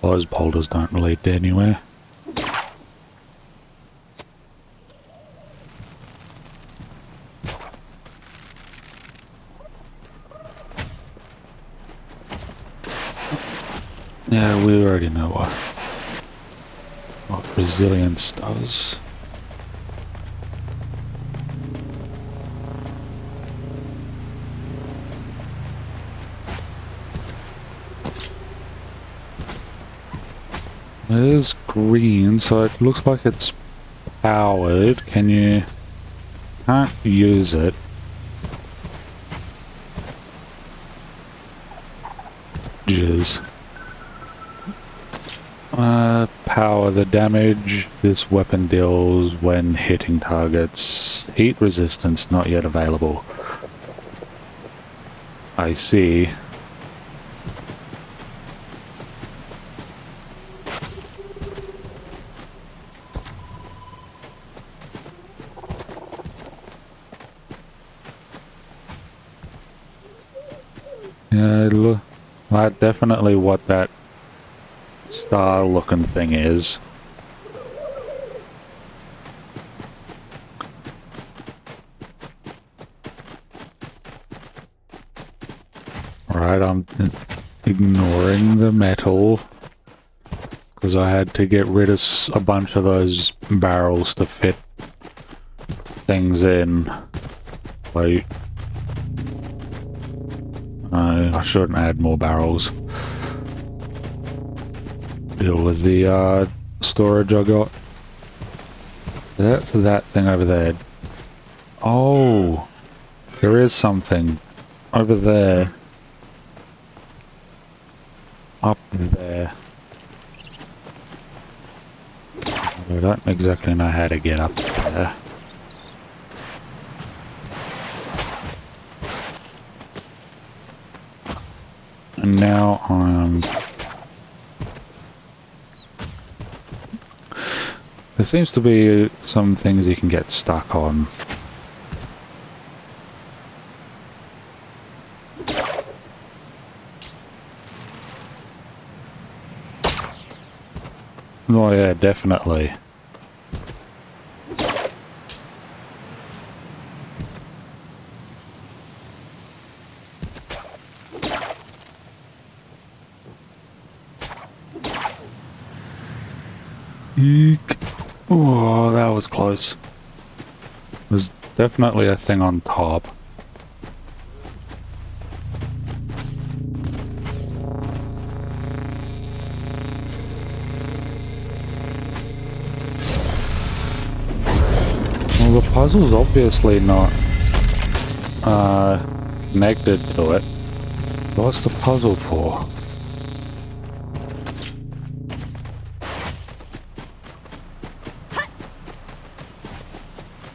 those boulders don't lead to anywhere. Yeah, we already know what resilience does. It is green, so it looks like it's powered. Can't use it. Jizz. Power the damage this weapon deals when hitting targets. Heat resistance not yet available. I see. Yeah, look, that's definitely what that star looking thing is. Right, I'm ignoring the metal because I had to get rid of a bunch of those barrels to fit things in. Wait. I shouldn't add more barrels. Deal with the storage I got. That's that thing over there. Oh, there is something over there. Up there. I don't exactly know how to get up there. And now I'm... There seems to be some things you can get stuck on. Oh yeah, definitely. Eek. Oh, that was close. There's definitely a thing on top. Well, the puzzle's obviously not connected to it. What's the puzzle for?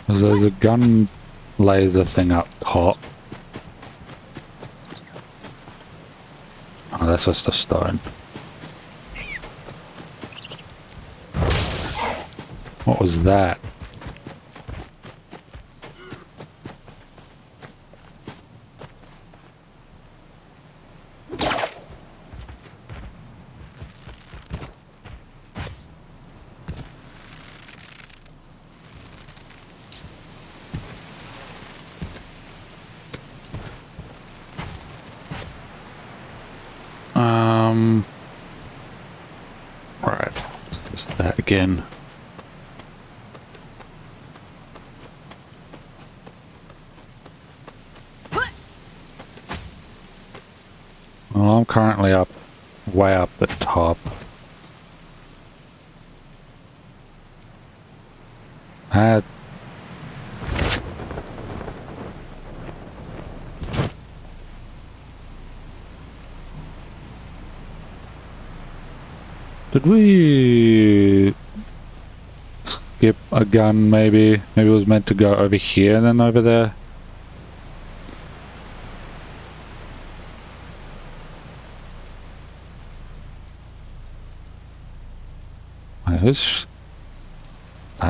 There's a gun laser thing up top. Oh, that's just a stone. What was that? Right. Just that again. Well, I'm currently up, way up the top. Did we skip a gun maybe? Maybe it was meant to go over here and then over there?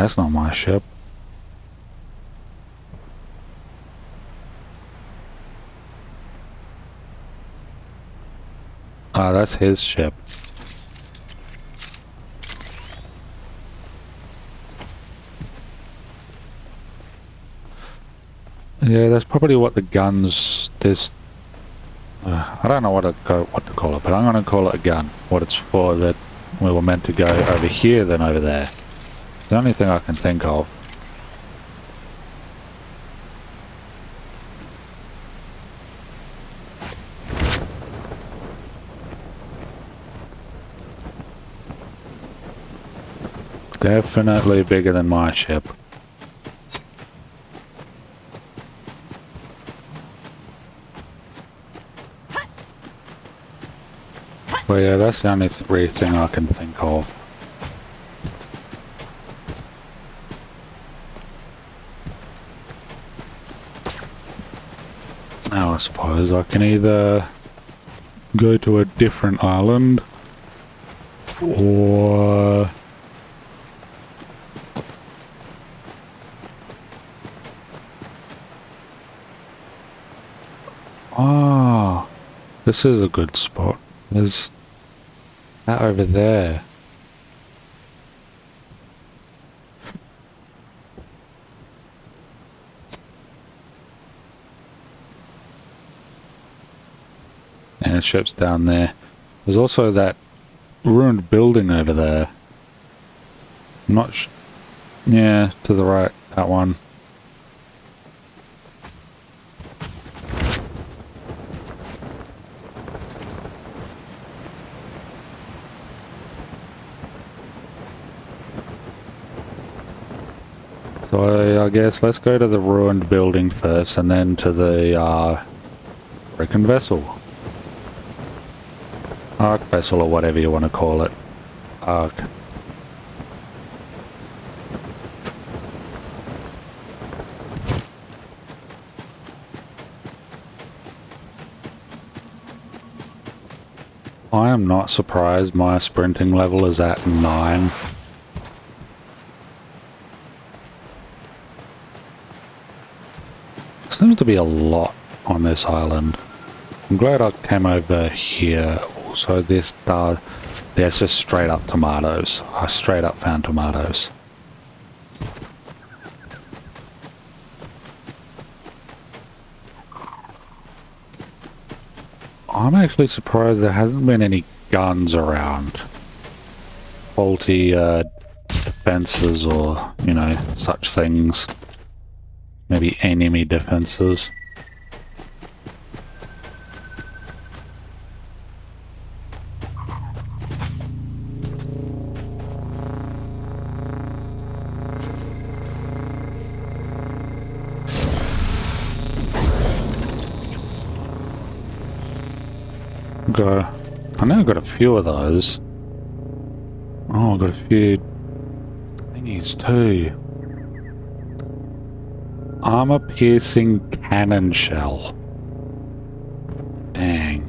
That's not my ship. Ah, that's his ship. Yeah, that's probably what the guns... There's... I don't know what to call it, but I'm going to call it a gun. What it's for, that we were meant to go over here than over there. It's the only thing I can think of. Definitely bigger than my ship. But yeah, that's the only real thing I can think of. Now I suppose I can either go to a different island or... Ah, this is a good spot. There's that over there. And the ship's down there. There's also that ruined building over there. Yeah, to the right, that one. So I guess let's go to the ruined building first and then to the freaking vessel. Arc vessel or whatever you want to call it. Arc. I am not surprised my sprinting level is at 9. Seems to be a lot on this island. I'm glad I came over here. Also, there's just straight up tomatoes. I straight up found tomatoes. I'm actually surprised there hasn't been any guns around. Faulty defenses or, you know, such things. Maybe enemy defenses. I know I've got a few of those. Oh, I've got a few thingies too. Armor-piercing cannon shell. Dang.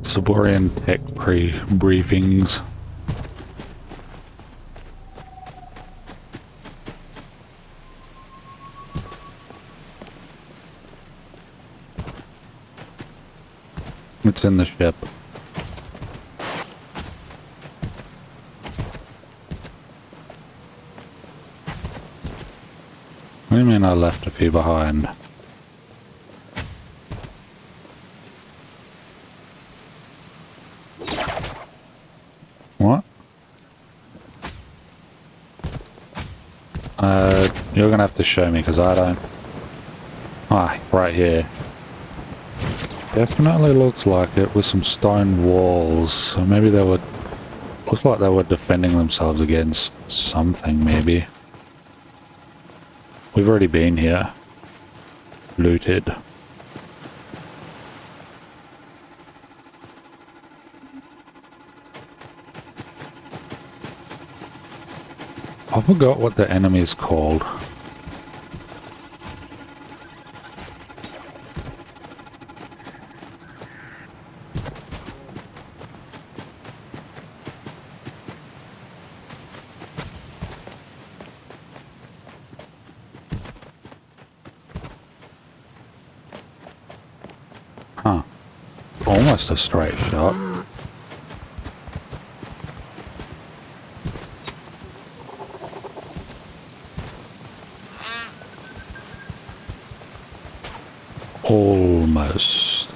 Saborian tech briefings. It's in the ship. What do you mean I left a few behind? What? You're gonna have to show me because I don't... Ah, right here. Definitely looks like it with some stone walls. So maybe they were... Looks like they were defending themselves against something, maybe. We've already been here. Looted. I forgot what the enemy's called. Huh. Almost a straight shot. first.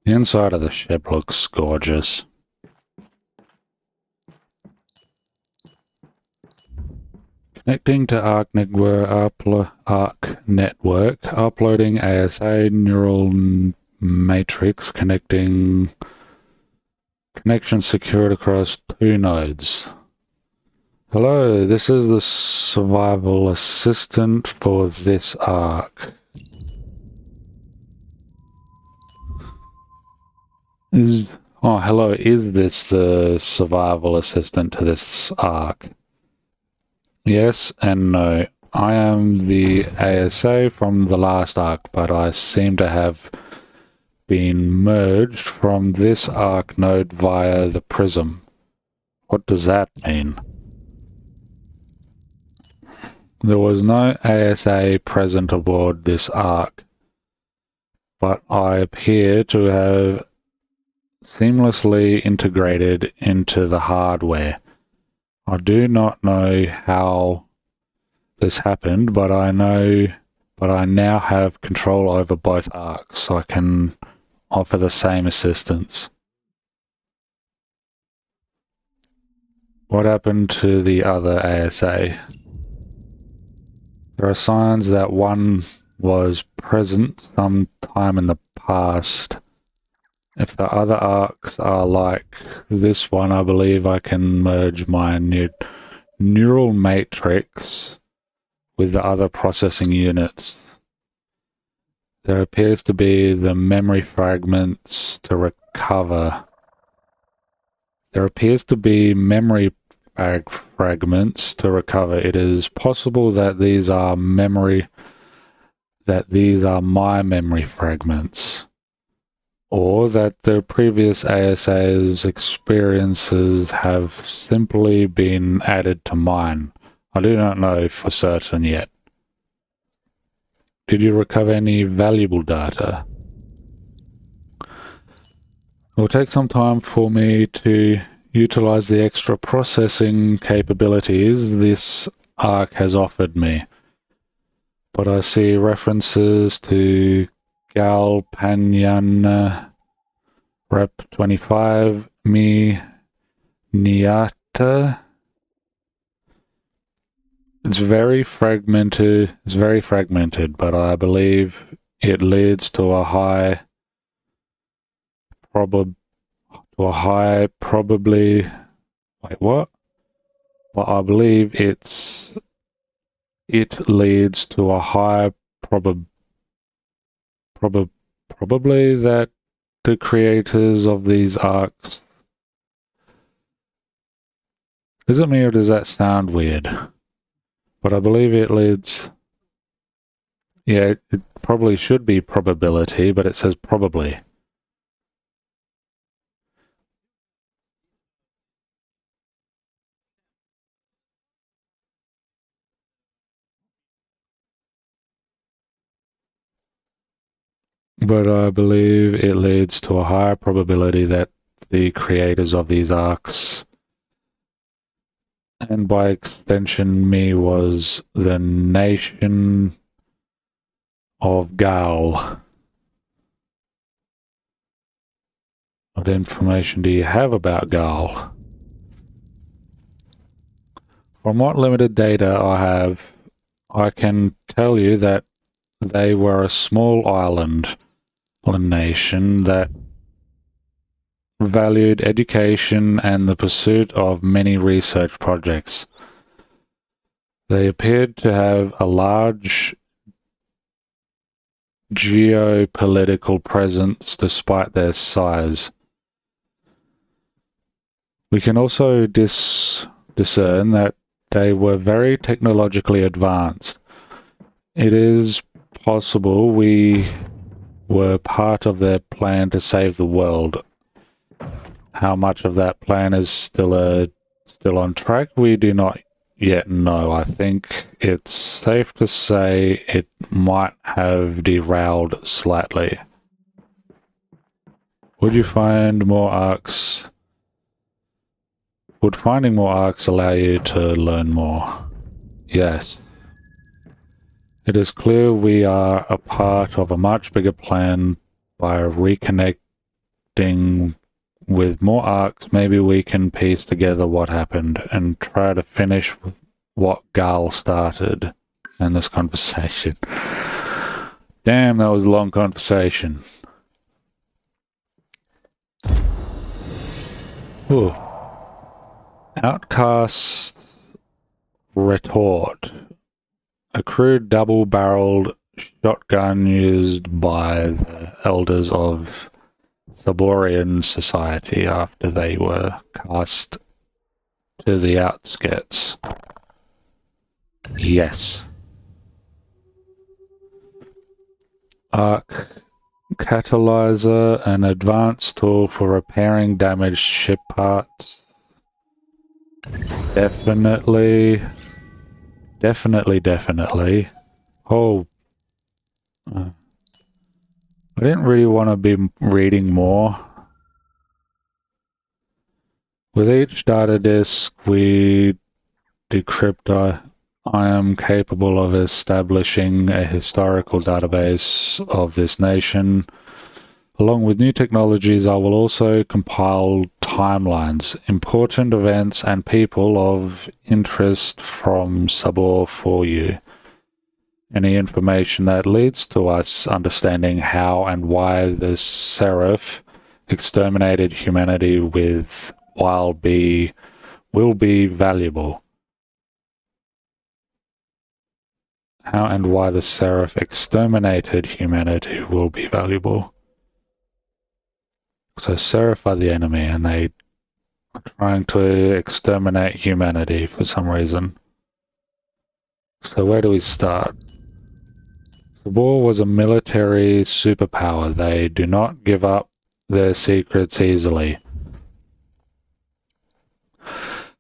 The inside of the ship looks gorgeous. Connecting to Arc Network, uploading ASA neural matrix, connection secured across 2 nodes. Hello, this is the survival assistant for this Arc. Hello, is this the survival assistant to this Arc? Yes and no. I am the ASA from the last Arc, but I seem to have been merged from this Arc node via the Prism. What does that mean? There was no ASA present aboard this Arc, but I appear to have seamlessly integrated into the hardware. I do not know how this happened, but I now have control over both Arcs, so I can offer the same assistance. What happened to the other ASA? There are signs that one was present sometime in the past. If the other Arcs are like this one, I believe I can merge my neural matrix with the other processing units. There appears to be the memory fragments to recover. There appears to be memory fragments to recover. It is possible that these are my memory fragments, or that the previous ASA's experiences have simply been added to mine. I do not know for certain yet. Did you recover any valuable data? It will take some time for me to utilize the extra processing capabilities this Arc has offered me, but I see references to Galpanyan Rep 25 Mi Niata. It's very fragmented, but I believe it leads to a high probably wait, what? But I believe it leads to a high probably that the creators of these Arcs. Is it me or does that sound weird? But I believe it leads... Yeah, it probably should be probability, but it says probably. But I believe it leads to a higher probability that the creators of these Arcs, and by extension me, was the nation of Gal. What information do you have about Gal? From what limited data I have, I can tell you that they were a small island nation that valued education and the pursuit of many research projects. They appeared to have a large geopolitical presence despite their size. We can also discern that they were very technologically advanced. It is possible we were part of their plan to save the world. How much of that plan is still on track, we do not yet know. I think it's safe to say it might have derailed slightly. Would you find more arcs? Would finding more arcs allow you to learn more? Yes. It is clear we are a part of a much bigger plan. By reconnecting with more arcs, maybe we can piece together what happened and try to finish what Gal started in this conversation. Damn, that was a long conversation. Ooh. Outcast retort. A crude double-barreled shotgun used by the elders of Saborian society after they were cast to the outskirts. Yes. Arc catalyzer, an advanced tool for repairing damaged ship parts. Definitely. Oh. I didn't really want to be reading more. With each data disk we decrypt, I am capable of establishing a historical database of this nation. Along with new technologies, I will also compile timelines, important events, and people of interest from Sabor for you. Any information that leads to us understanding how and why the Seraph exterminated humanity will be valuable. How and why the Seraph exterminated humanity will be valuable. So Seraph are the enemy and they are trying to exterminate humanity for some reason. So where do we start? Sabor was a military superpower. They do not give up their secrets easily.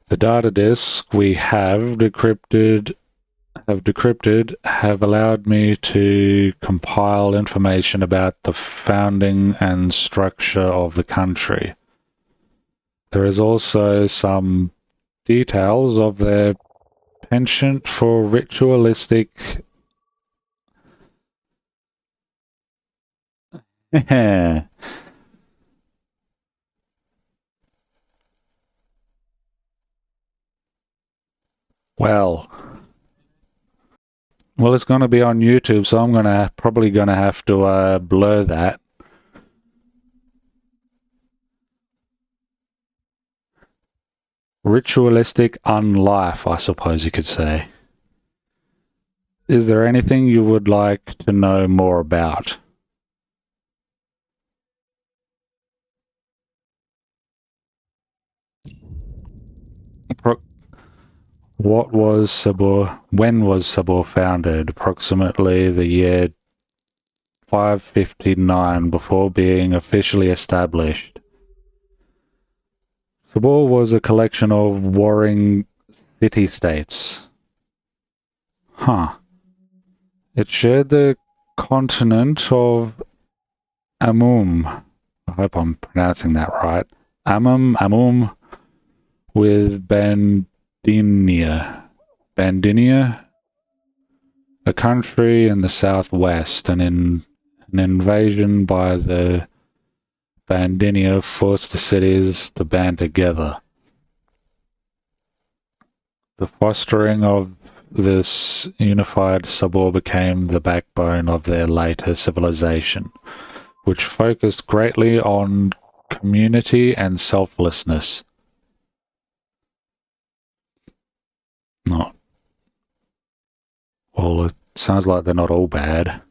The data disks we have decrypted have allowed me to compile information about the founding and structure of the country. There is also some details of their penchant for ritualistic Well, it's going to be on YouTube, so I'm probably gonna have to blur that. Ritualistic unlife, I suppose you could say. Is there anything you would like to know more about? What was Sabor? When was Sabor founded? Approximately the year 559 before being officially established. Sabor was a collection of warring city-states. Huh. It shared the continent of Amum. I hope I'm pronouncing that right. Amum with Bandinia, a country in the southwest, and in an invasion by the Bandinia forced the cities to band together. The fostering of this unified Sabor became the backbone of their later civilization, which focused greatly on community and selflessness. Not. Well, it sounds like they're not all bad.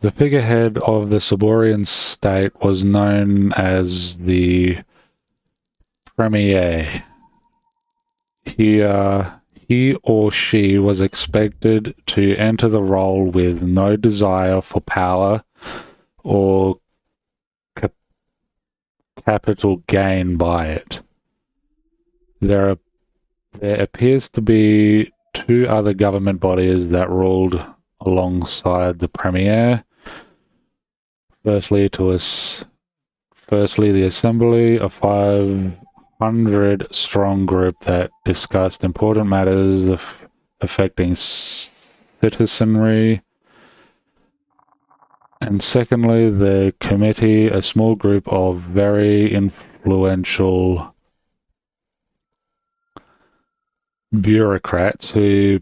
The figurehead of the Saborian state was known as the Premier. He or she was expected to enter the role with no desire for power or capital gain by it. There appears to be two other government bodies that ruled alongside the Premier. Firstly, the Assembly, a 500-strong group that discussed important matters affecting citizenry. And secondly, the Committee, a small group of very influential bureaucrats who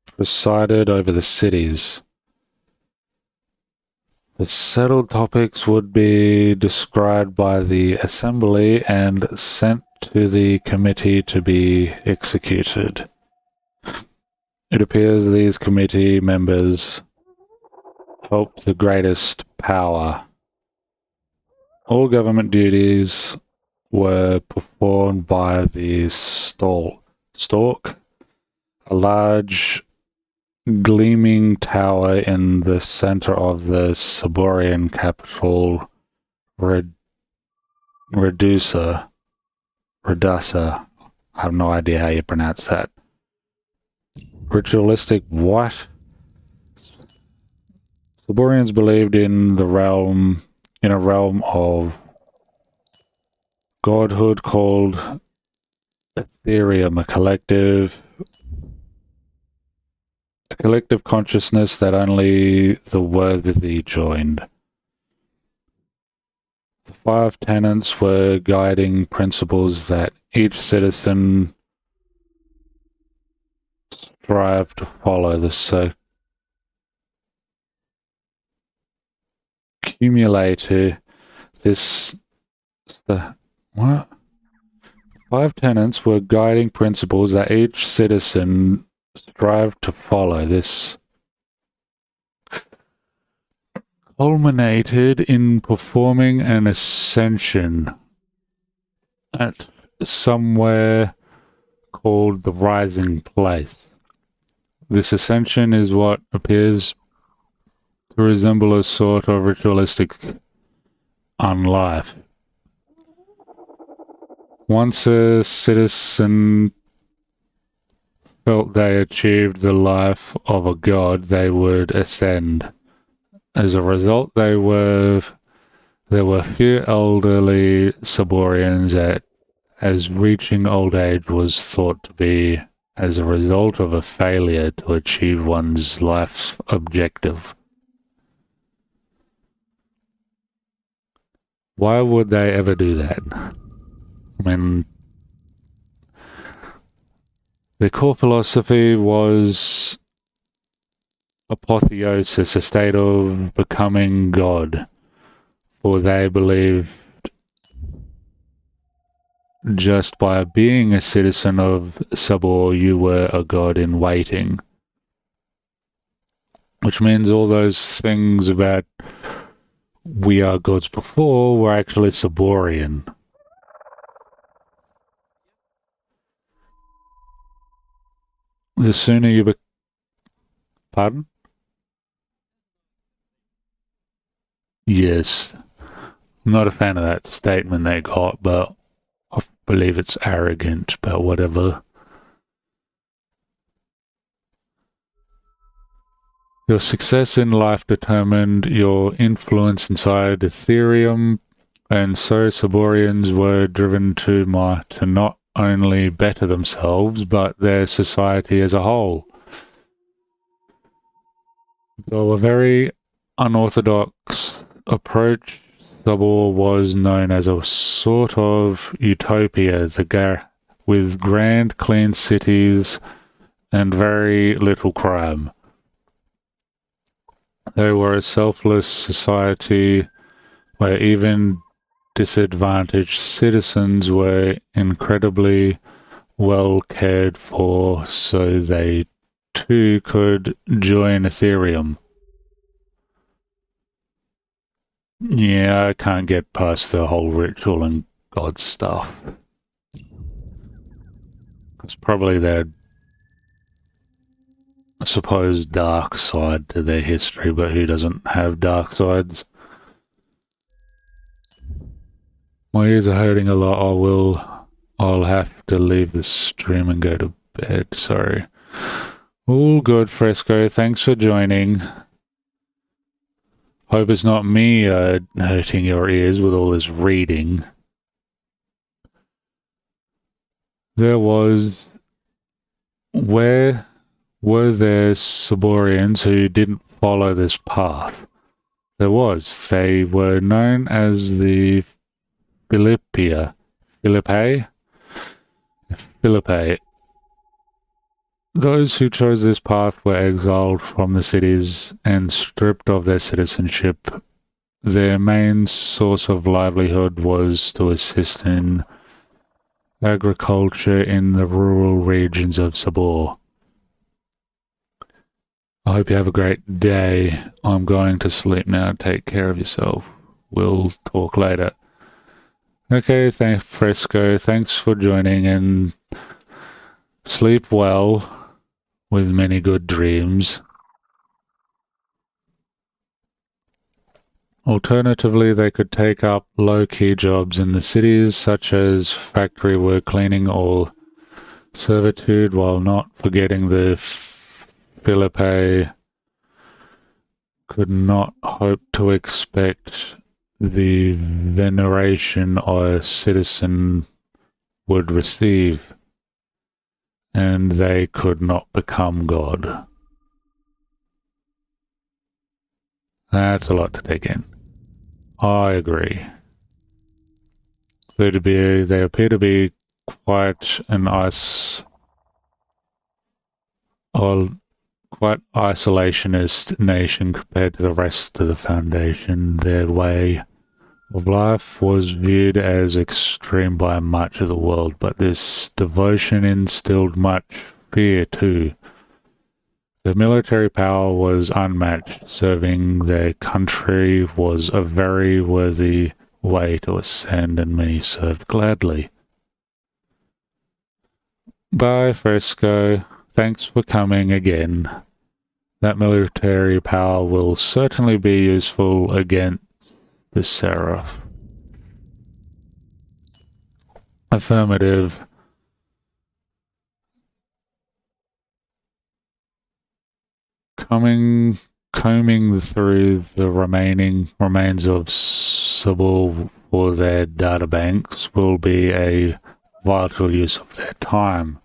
presided over the cities. The settled topics would be described by the Assembly and sent to the Committee to be executed. It appears these committee members helped the greatest power. All government duties were performed by the Stork, a large gleaming tower in the center of the Saborian capital, Redusa. I have no idea how you pronounce that. Ritualistic what? Saborians believed in a realm of godhood called Ethereum, a collective consciousness that only the worthy joined. The 5 tenets were guiding principles that each citizen strived to follow. The accumulator, what? 5 tenets were guiding principles that each citizen strived to follow. This culminated in performing an ascension at somewhere called the Rising Place. This ascension is what appears to resemble a sort of ritualistic unlife. Once a citizen felt they achieved the life of a god, they would ascend. As a result, there were few elderly Saborians as reaching old age was thought to be as a result of a failure to achieve one's life's objective. Why would they ever do that? I mean, their core philosophy was apotheosis, a state of becoming God, for they believed just by being a citizen of Sabor, you were a god in waiting. Which means all those things about we are gods before were actually Saborian. The sooner you Pardon? Yes. I'm not a fan of that statement they got, but I believe it's arrogant, but whatever. Your success in life determined your influence inside Ethereum, and so Saborians were driven to not only better themselves, but their society as a whole. Though a very unorthodox approach, Sabor was known as a sort of utopia, with grand, clean cities and very little crime. They were a selfless society where even disadvantaged citizens were incredibly well cared for, so they too could join Ethereum. Yeah, I can't get past the whole ritual and god stuff. It's probably their, I suppose, dark side to their history, but who doesn't have dark sides? My ears are hurting a lot. I'll have to leave the stream and go to bed. Sorry. All good, Fresco. Thanks for joining. Hope it's not me hurting your ears with all this reading. There was... Where were there Saborians who didn't follow this path? There was. They were known as the Philippi. Those who chose this path were exiled from the cities and stripped of their citizenship. Their main source of livelihood was to assist in agriculture in the rural regions of Sabor. I hope you have a great day. I'm going to sleep now. Take care of yourself. We'll talk later. Okay, thanks, Fresco. Thanks for joining, and sleep well with many good dreams. Alternatively, they could take up low-key jobs in the cities, such as factory work, cleaning, or servitude, while not forgetting the Philippi could not hope to expect the veneration a citizen would receive, and they could not become God. That's a lot to take in. I agree. They appear to be quite quite isolationist nation compared to the rest of the Foundation. Their way of life was viewed as extreme by much of the world, but this devotion instilled much fear too. Their military power was unmatched. Serving their country was a very worthy way to ascend, and many served gladly. Bye, Fresco. Thanks for coming again. That military power will certainly be useful against the Seraph. Affirmative. Combing through the remains of Sybil for their databanks will be a vital use of their time.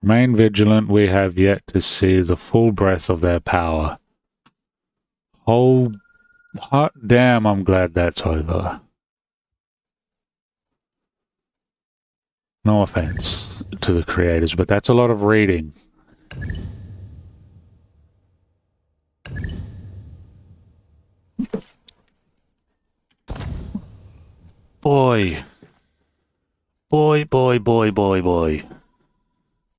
Remain vigilant. We have yet to see the full breadth of their power. Hot damn, I'm glad that's over. No offense to the creators, but that's a lot of reading. Boy.